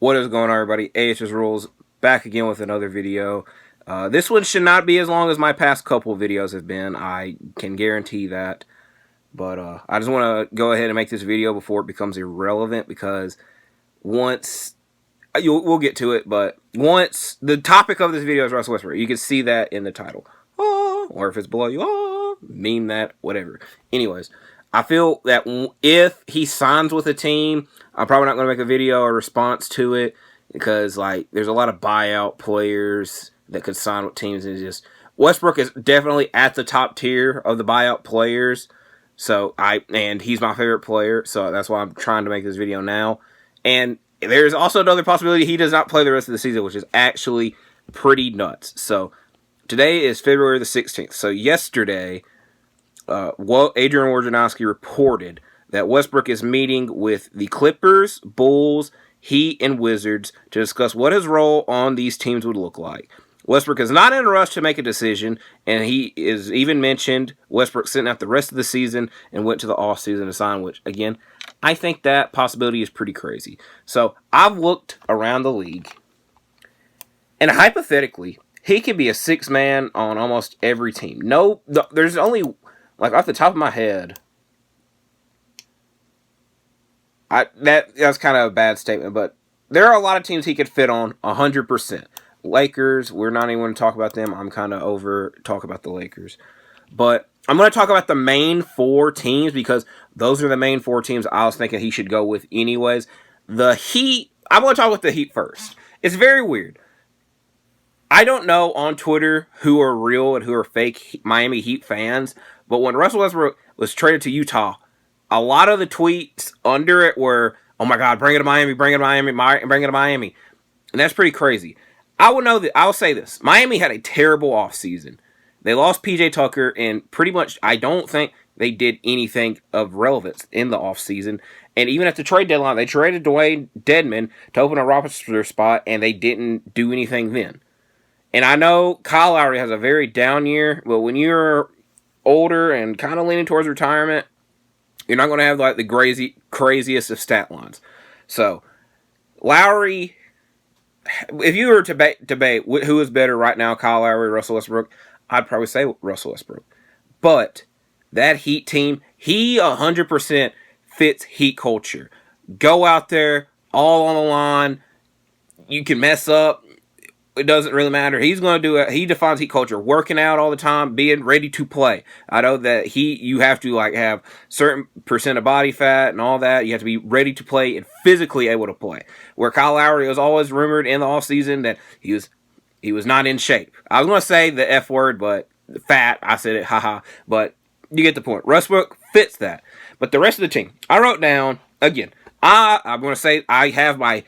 What is going on, everybody? AHS Rules back again with another video. This one should not be as long as my past couple videos have been. I can guarantee that. But I just want to go ahead and make this video before it becomes irrelevant, because once we'll get to it, but once the topic of this video is Russell Westbrook, you can see that in the title. Oh, or if it's below you, oh, meme that, whatever. Anyways, I feel that if he signs with a team, I'm probably not going to make a video or response to it, because there's a lot of buyout players that could sign with teams, and just Westbrook is definitely at the top tier of the buyout players. And he's my favorite player, so that's why I'm trying to make this video now. And there's also another possibility he does not play the rest of the season, which is actually pretty nuts. So today is February the 16th. So yesterday, Adrian Wojnarowski reported that Westbrook is meeting with the Clippers, Bulls, Heat, and Wizards to discuss what his role on these teams would look like. Westbrook is not in a rush to make a decision, and he is even mentioned Westbrook sitting out the rest of the season and went to the offseason to sign, which, again, I think that possibility is pretty crazy. So I've looked around the league, and hypothetically, he could be a six man on almost every team. No, there's only, off the top of my head, that's kind of a bad statement, but there are a lot of teams he could fit on 100%. Lakers, we're not even going to talk about them. I'm kind of over talk about the Lakers. But I'm going to talk about the main four teams, because those are the main four teams I was thinking he should go with anyways. The Heat, I'm going to talk with the Heat first. It's very weird. I don't know on Twitter who are real and who are fake Miami Heat fans, but when Russell Westbrook was traded to Utah, a lot of the tweets under it were, oh my God, bring it to Miami, bring it to Miami, bring it to Miami. And that's pretty crazy. I'll say this. Miami had a terrible offseason. They lost PJ Tucker, and pretty much I don't think they did anything of relevance in the offseason. And even at the trade deadline, they traded Dwayne Dedmon to open a roster spot, and they didn't do anything then. And I know Kyle Lowry has a very down year, but when you're older and kind of leaning towards retirement, you're not going to have the craziest of stat lines. So, Lowry, if you were to debate who is better right now, Kyle Lowry or Russell Westbrook, I'd probably say Russell Westbrook. But that Heat team, he 100% fits Heat culture. Go out there, all on the line. You can mess up. It doesn't really matter. He's going to do it. He defines Heat culture. Working out all the time, being ready to play. I know that you have to have certain percent of body fat and all that. You have to be ready to play and physically able to play. Where Kyle Lowry was always rumored in the offseason that he was not in shape. I was going to say the F word, but fat. I said it, haha. But you get the point. Westbrook fits that. But the rest of the team, I wrote down, again, I'm going to say I have my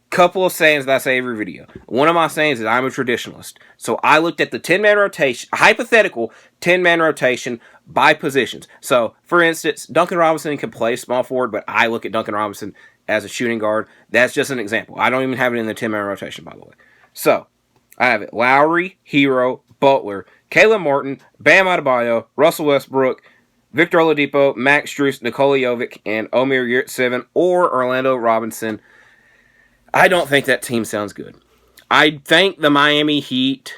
couple of sayings that I say every video. One of my sayings is I'm a traditionalist. So I looked at the 10-man rotation, hypothetical 10-man rotation by positions. So, for instance, Duncan Robinson can play small forward, but I look at Duncan Robinson as a shooting guard. That's just an example. I don't even have it in the 10-man rotation, by the way. So, I have it. Lowry, Hero, Butler, Caleb Martin, Bam Adebayo, Russell Westbrook, Victor Oladipo, Max Strus, Nikola Jovic, and Omer Yurtseven or Orlando Robinson. I don't think that team sounds good. I think the Miami Heat,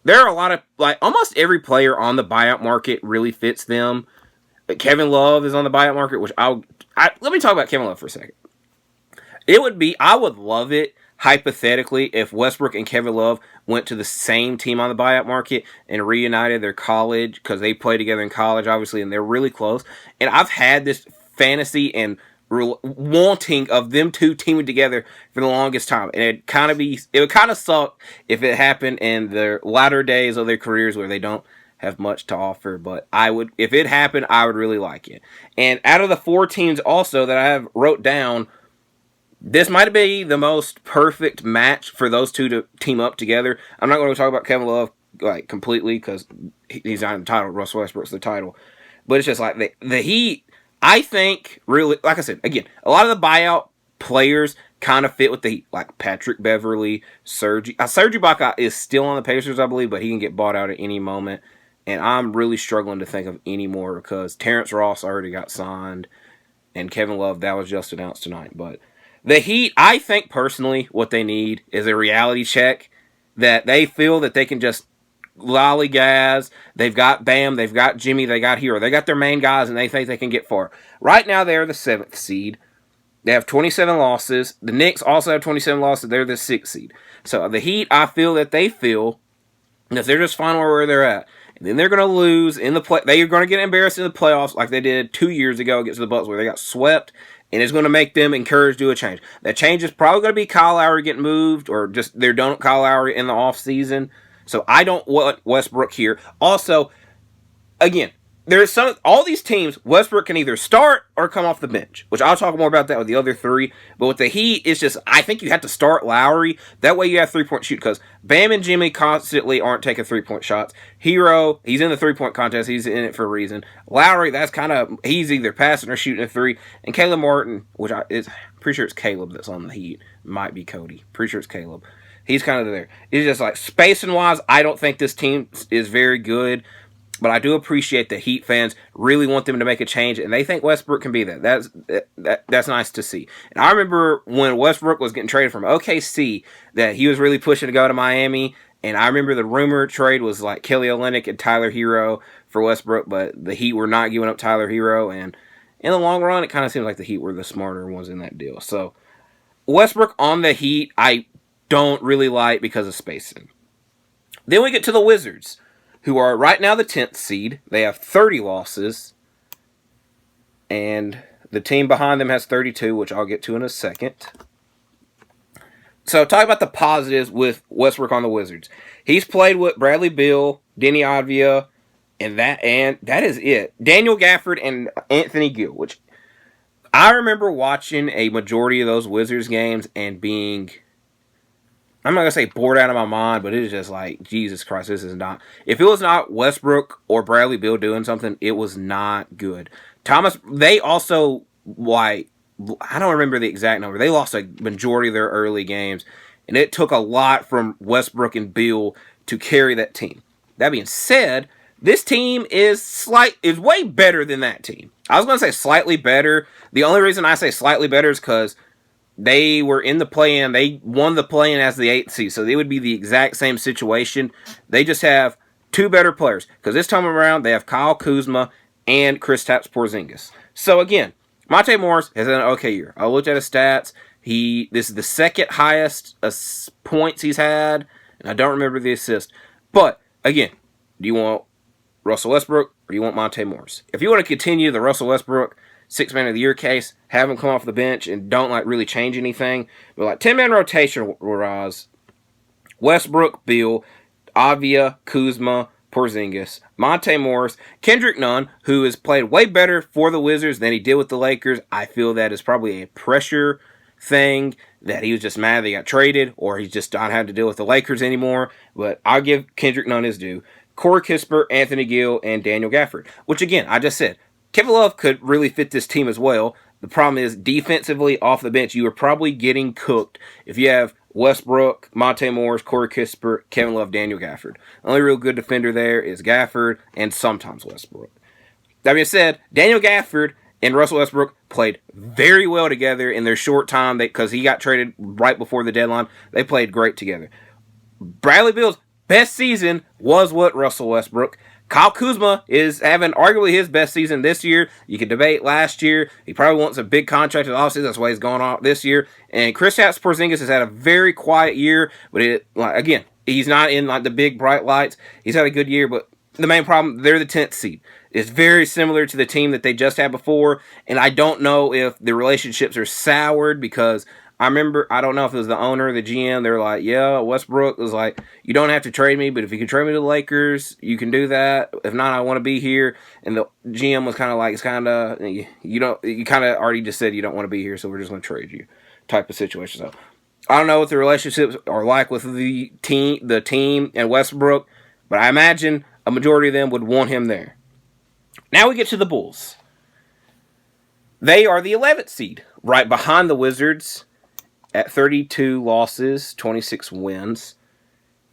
there are a lot of, almost every player on the buyout market really fits them. Kevin Love is on the buyout market, which let me talk about Kevin Love for a second. I would love it, hypothetically, if Westbrook and Kevin Love went to the same team on the buyout market and reunited their college, because they play together in college, obviously, and they're really close. And I've had this fantasy and wanting of them two teaming together for the longest time, and it would kind of suck if it happened in their latter days of their careers where they don't have much to offer. But if it happened, I would really like it. And out of the four teams also that I have wrote down, this might be the most perfect match for those two to team up together. I'm not going to talk about Kevin Love completely, because he's not in the title. Russell Westbrook's the title, but it's just the Heat. I think, really, like I said, again, a lot of the buyout players kind of fit with the Heat, like Patrick Beverly, Serge Ibaka is still on the Pacers, I believe, but he can get bought out at any moment. And I'm really struggling to think of any more, because Terrence Ross already got signed, and Kevin Love, that was just announced tonight. But The Heat, I think personally, what they need is a reality check that they feel that they can just lollygaz. They've got Bam, they've got Jimmy, they got Hero. They got their main guys, and they think they can get far. Right now, they're the 7th seed. They have 27 losses. The Knicks also have 27 losses. They're the 6th seed. So the Heat, I feel that they feel that they're just fine where they're at. And then they're going to lose in the play. They're going to get embarrassed in the playoffs like they did 2 years ago against the Bucks, where they got swept, and it's going to make them encouraged to do a change. That change is probably going to be Kyle Lowry getting moved, or just they're done with Kyle Lowry in the offseason. So I don't want Westbrook here. Also, again, there's all these teams, Westbrook can either start or come off the bench, which I'll talk more about that with the other 3. But with the Heat, it's just, I think you have to start Lowry. That way you have 3-point shoot, because Bam and Jimmy constantly aren't taking 3-point shots. Hero, he's in the 3-point contest. He's in it for a reason. Lowry, that's kind of, he's either passing or shooting a 3. And Caleb Martin, which is, pretty sure it's Caleb that's on the Heat. Might be Cody. Pretty sure it's Caleb. He's kind of there. It's just like, spacing-wise, I don't think this team is very good. But I do appreciate that Heat fans really want them to make a change, and they think Westbrook can be that. That's nice to see. And I remember when Westbrook was getting traded from OKC, that he was really pushing to go to Miami. And I remember the rumor trade was like Kelly Olynyk and Tyler Hero for Westbrook, but the Heat were not giving up Tyler Hero. And in the long run, it kind of seems like the Heat were the smarter ones in that deal. So Westbrook on the Heat, I don't really like because of spacing. Then we get to the Wizards, who are right now the 10th seed. They have 30 losses. And the team behind them has 32, which I'll get to in a second. So talk about the positives with Westbrook on the Wizards. He's played with Bradley Beal, Denny Avdia, and that is it. Daniel Gafford and Anthony Gill, which I remember watching a majority of those Wizards games and being, I'm not going to say bored out of my mind, but it is just like, Jesus Christ, this is not. If it was not Westbrook or Bradley Beal doing something, it was not good. They also, like, I don't remember the exact number. They lost a majority of their early games, and it took a lot from Westbrook and Beal to carry that team. That being said, this team is way better than that team. I was going to say slightly better. The only reason I say slightly better is because they were in the play-in. They won the play-in as the 8th seed, so they would be the exact same situation. They just have 2 better players, because this time around they have Kyle Kuzma and Kristaps Porzingis. So again, Monte Morris has had an okay year. I looked at his stats. This is the 2nd highest points he's had, and I don't remember the assist. But again, do you want Russell Westbrook or do you want Monte Morris? If you want to continue the Russell Westbrook 6-man of the year case, have him come off the bench and don't like really change anything, but like 10-man rotation wise, Westbrook, Beal, Avdia, Kuzma, Porzingis, Monte Morris, Kendrick Nunn, who has played way better for the Wizards than he did with the Lakers. I feel that is probably a pressure thing, that he was just mad they got traded, or he's just not had to deal with the Lakers anymore. But I'll give Kendrick Nunn his due. Corey Kispert, Anthony Gill, and Daniel Gafford, which again, I just said, Kevin Love could really fit this team as well. The problem is, defensively, off the bench, you are probably getting cooked if you have Westbrook, Monte Morris, Corey Kispert, Kevin Love, Daniel Gafford. The only real good defender there is Gafford and sometimes Westbrook. That being said, Daniel Gafford and Russell Westbrook played very well together in their short time because he got traded right before the deadline. They played great together. Bradley Beal's best season was with Russell Westbrook. Kyle Kuzma is having arguably his best season this year. You can debate last year. He probably wants a big contract, obviously that's why he's going on this year. And Kristaps Porzingis has had a very quiet year, but again, he's not in like the big bright lights. He's had a good year, but the main problem, they're the 10th seed. It's very similar to the team that they just had before, and I don't know if the relationships are soured because I remember, I don't know if it was the owner or the GM, they were like, yeah, Westbrook was like, you don't have to trade me, but if you can trade me to the Lakers, you can do that. If not, I want to be here. And the GM was kind of like, it's kind of, you kind of already just said you don't want to be here, so we're just going to trade you type of situation. So I don't know what the relationships are like with the team and Westbrook, but I imagine a majority of them would want him there. Now we get to the Bulls. They are the 11th seed, right behind the Wizards at 32 losses, 26 wins.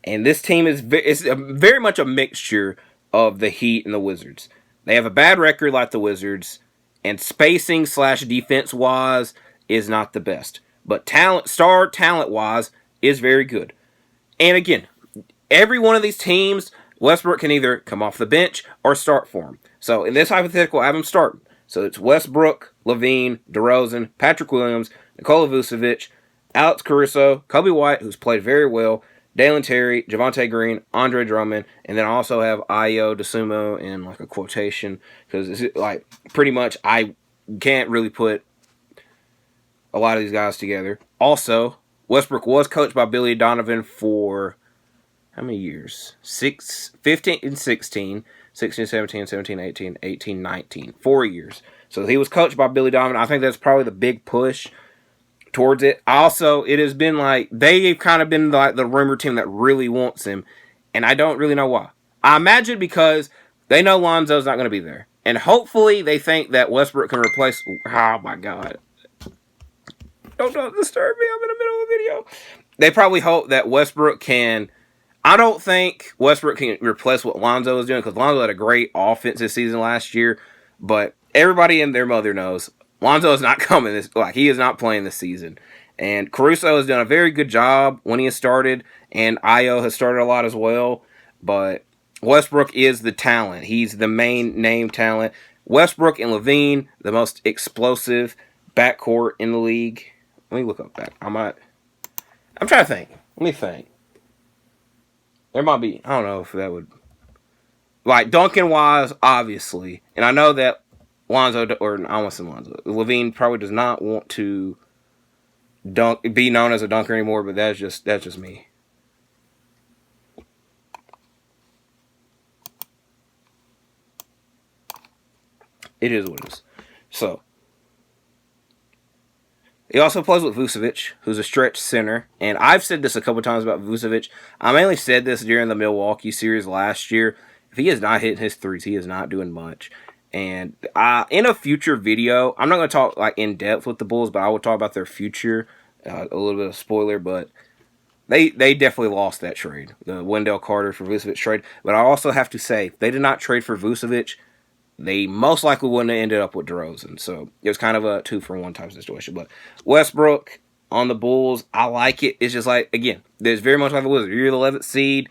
And this team is very much a mixture of the Heat and the Wizards. They have a bad record like the Wizards, and spacing / defense-wise is not the best. but star talent wise, is very good. And again, every one of these teams, Westbrook can either come off the bench or start for him. So in this hypothetical, I have him starting. So it's Westbrook, LaVine, DeRozan, Patrick Williams, Nikola Vucevic, Alex Caruso, Kobe White, who's played very well, Dalen Terry, Javonte Green, Andre Drummond, and then I also have Ayo Dosunmu in like a quotation because it's like pretty much I can't really put a lot of these guys together. Also, Westbrook was coached by Billy Donovan for how many years? 15 and 16, 16, 17, 17, 18, 18, 19. 4 years. So he was coached by Billy Donovan. I think that's probably the big push towards it. Also, it has been like, they've kind of been like the rumor team that really wants him. And I don't really know why. I imagine because they know Lonzo's not going to be there. And hopefully they think that Westbrook can replace, oh my God. Don't disturb me. I'm in the middle of a video. They probably hope that Westbrook can. I don't think Westbrook can replace what Lonzo was doing because Lonzo had a great offensive season last year. But everybody and their mother knows Lonzo is not coming. He is not playing this season. And Caruso has done a very good job when he has started. And Ayo has started a lot as well. But Westbrook is the talent. He's the main name talent. Westbrook and LaVine, the most explosive backcourt in the league. Let me look up that. I'm trying to think. Let me think. There might be. I don't know if that would. Like, Duncan wise, obviously. And I know that Lonzo, or I want to say Lonzo. LaVine probably does not want to be known as a dunker anymore, but that's just me. It is what it is. So. He also plays with Vucevic, who's a stretch center. And I've said this a couple times about Vucevic. I mainly said this during the Milwaukee series last year. If he is not hitting his threes, he is not doing much. And in a future video, I'm not going to talk like in depth with the Bulls, but I will talk about their future. A little bit of spoiler, but they definitely lost that trade. The Wendell Carter for Vucevic trade. But I also have to say, if they did not trade for Vucevic, they most likely wouldn't have ended up with DeRozan. So it was kind of a 2-for-1 type situation. But Westbrook on the Bulls, I like it. It's just like, again, there's very much like the Wizards. You're the 11th seed.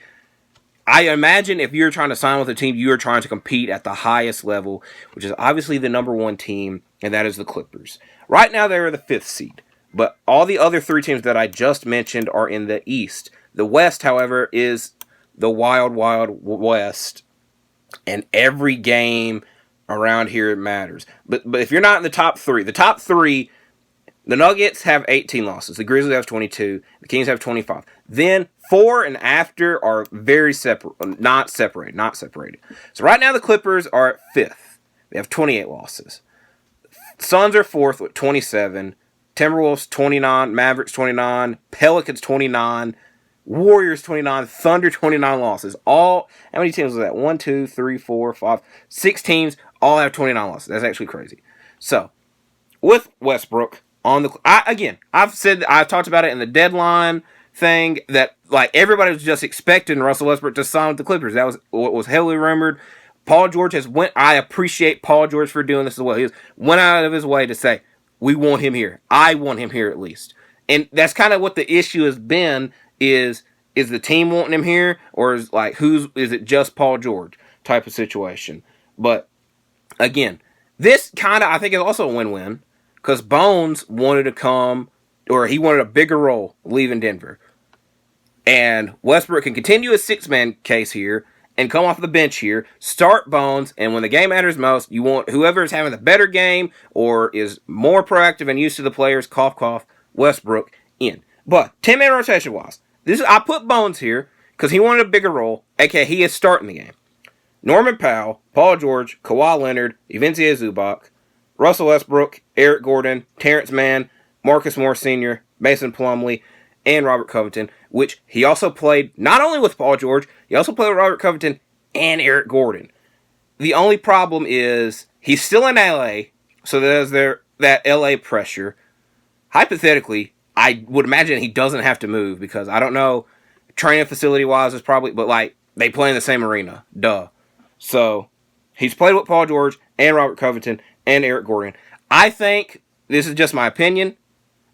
I imagine if you're trying to sign with a team, you are trying to compete at the highest level, which is obviously the number one team, and that is the Clippers. Right now, they're the 5th seed. But all the other 3 teams that I just mentioned are in the East. The West, however, is the wild, wild West. And every game around here matters. But if you're not in the top 3, the Nuggets have 18 losses. The Grizzlies have 22. The Kings have 25. Then 4 and after are very not separated. So right now the Clippers are at 5th. They have 28 losses. Suns are 4th with 27. Timberwolves 29. Mavericks 29. Pelicans 29. Warriors 29, Thunder 29 losses. How many teams was that? 1, 2, 3, 4, 5, 6 teams all have 29 losses. That's actually crazy. So, with Westbrook on I've talked about it in the deadline thing that like everybody was just expecting Russell Westbrook to sign with the Clippers. That was what was heavily rumored. Paul George I appreciate Paul George for doing this as well. He went out of his way to say, we want him here. I want him here at least. And that's kind of what the issue has been. Is the team wanting him here, or is it just Paul George type of situation? But again, this kind of I think is also a win-win because Bones wanted to come, or he wanted a bigger role leaving Denver, and Westbrook can continue his 6-man case here and come off the bench here, start Bones, and when the game matters most, you want whoever is having the better game or is more proactive and used to the players, cough cough, Westbrook in. But 10-man rotation wise. I put Bones here because he wanted a bigger role, aka he is starting the game. Norman Powell, Paul George, Kawhi Leonard, Evincia Zubac, Russell Westbrook, Eric Gordon, Terrence Mann, Marcus Morris Sr., Mason Plumlee, and Robert Covington, which he also played not only with Paul George, he also played with Robert Covington and Eric Gordon. The only problem is he's still in LA, so there's that LA pressure. Hypothetically, I would imagine he doesn't have to move because I don't know, training facility wise is probably, but like they play in the same arena, duh. So he's played with Paul George and Robert Covington and Eric Gordon. I think this is just my opinion.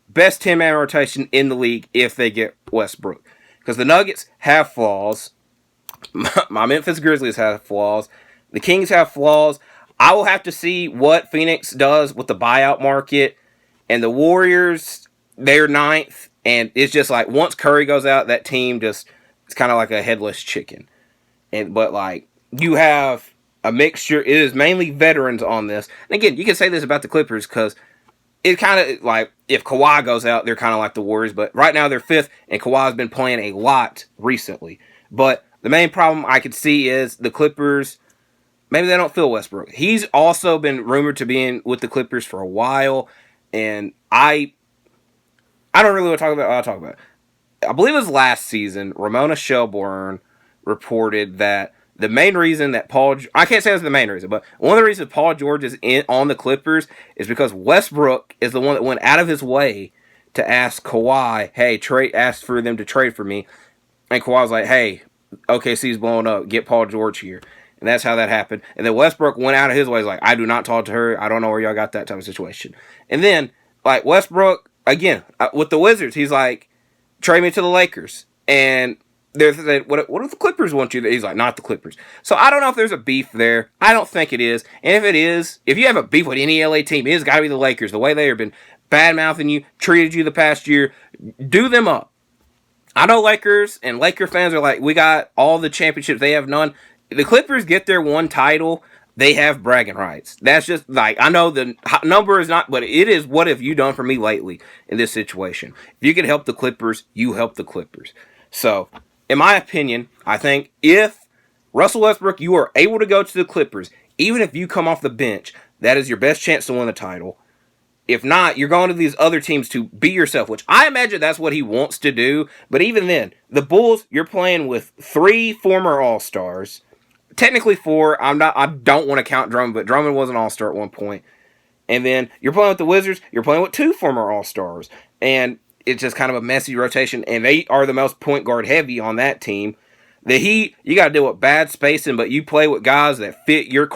best 10-man rotation in the league if they get Westbrook. Because the Nuggets have flaws. My Memphis Grizzlies have flaws. The Kings have flaws. I will have to see what Phoenix does with the buyout market. And the Warriors, they're ninth. And it's just like once Curry goes out, that team just it's kind of like a headless chicken. But like you have a mixture. It is mainly veterans on this. And again, you can say this about the Clippers because it kind of like if Kawhi goes out, they're kind of like the Warriors. But right now they're fifth, and Kawhi's been playing a lot recently. But the main problem I could see is the Clippers. Maybe they don't feel Westbrook. He's also been rumored to be in with the Clippers for a while, and I don't really want to talk about. I'll talk about it. I believe it was last season. Ramona Shelburne reported that the main reason that I can't say it's the main reason, but one of the reasons Paul George is on the Clippers is because Westbrook is the one that went out of his way to ask Kawhi, hey, ask for them to trade for me. And Kawhi was like, hey, OKC's blowing up. Get Paul George here. And that's how that happened. And then Westbrook went out of his way. He's like, I do not talk to her. I don't know where y'all got that type of situation. And then, like, Westbrook, again, with the Wizards, he's like, trade me to the Lakers. And they're saying, what if the Clippers want you? He's like, not the Clippers. So I don't know if there's a beef there. I don't think it is. And if it is, if you have a beef with any LA team, it's got to be the Lakers. The way they have been bad-mouthing you, treated you the past year, do them up. I know Lakers and Laker fans are like, we got all the championships. They have none. The Clippers get their one title. They have bragging rights. That's just like, I know the number is not, but it is what have you done for me lately in this situation. If you can help the Clippers, you help the Clippers. So, in my opinion, I think if Russell Westbrook, you are able to go to the Clippers, even if you come off the bench, that is your best chance to win the title. If not, you're going to these other teams to be yourself, which I imagine that's what he wants to do. But even then, the Bulls, you're playing with 3 former All-Stars. Technically 4. I don't want to count Drummond, but Drummond was an All-Star at one point. And then you're playing with the Wizards, you're playing with 2 former All-Stars. And it's just kind of a messy rotation, and they are the most point guard heavy on that team. The Heat, you got to deal with bad spacing, but you play with guys that fit your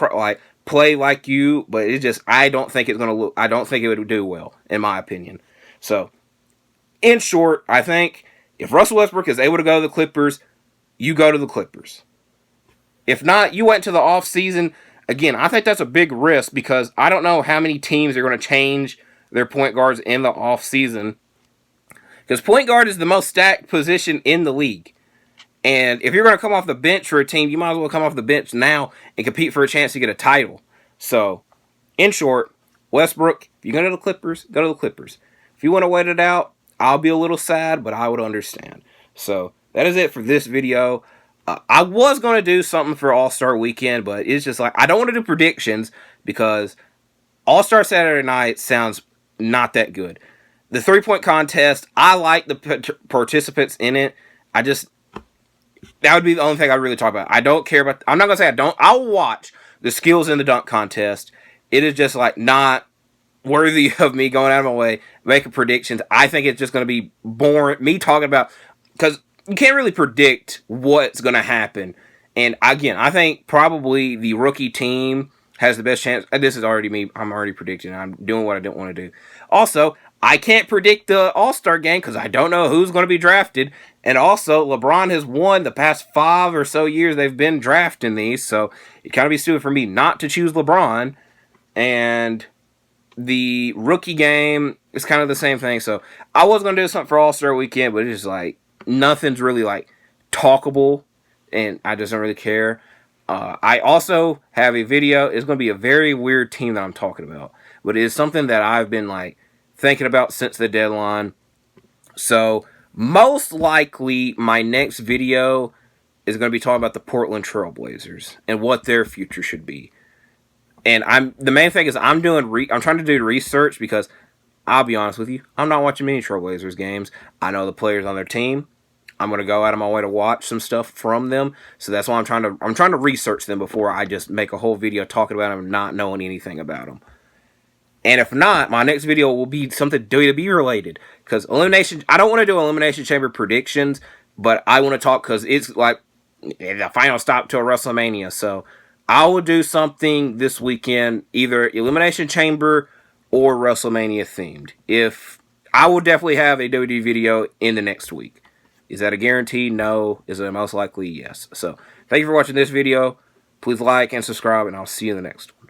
play like you, but it just I don't think it would do well, in my opinion. So, in short, I think if Russell Westbrook is able to go to the Clippers, you go to the Clippers. If not, you went to the offseason. Again, I think that's a big risk because I don't know how many teams are going to change their point guards in the offseason. Because point guard is the most stacked position in the league. And if you're going to come off the bench for a team, you might as well come off the bench now and compete for a chance to get a title. So, in short, Westbrook, if you go to the Clippers, go to the Clippers. If you want to wait it out, I'll be a little sad, but I would understand. So, that is it for this video. I was going to do something for All-Star Weekend, but it's just like, I don't want to do predictions because All-Star Saturday Night sounds not that good. The 3-point contest, I like the participants in it. That would be the only thing I really talk about. I don't care about, I'm not going to say I don't, I'll watch the skills in the dunk contest. It is just like not worthy of me going out of my way, making predictions. I think it's just going to be boring. Me talking about, because you can't really predict what's going to happen. And again, I think probably the rookie team has the best chance. This is already me. I'm already predicting. I'm doing what I don't want to do. Also, I can't predict the All-Star game because I don't know who's going to be drafted. And also, LeBron has won the past 5 or so years they've been drafting these. So, it kind of be stupid for me not to choose LeBron. And the rookie game is kind of the same thing. So, I was going to do something for All-Star Weekend, but it's just like, nothing's really like talkable. And I just don't really care. I also have a video. It's going to be a very weird team that I'm talking about. But it is something that I've been like thinking about since the deadline. So, most likely, my next video is going to be talking about the Portland Trail Blazers and what their future should be. And the main thing is I'm trying to do research because I'll be honest with you, I'm not watching many Trail Blazers games. I know the players on their team. I'm going to go out of my way to watch some stuff from them. So that's why I'm trying to research them before I just make a whole video talking about them, not knowing anything about them. And if not, my next video will be something WWE related. Because I don't want to do Elimination Chamber predictions, but I want to talk because it's like the final stop to a WrestleMania. So I will do something this weekend, either Elimination Chamber or WrestleMania themed. If I will definitely have a WWE video in the next week. Is that a guarantee? No. Is it most likely? Yes. So thank you for watching this video. Please like and subscribe, and I'll see you in the next one.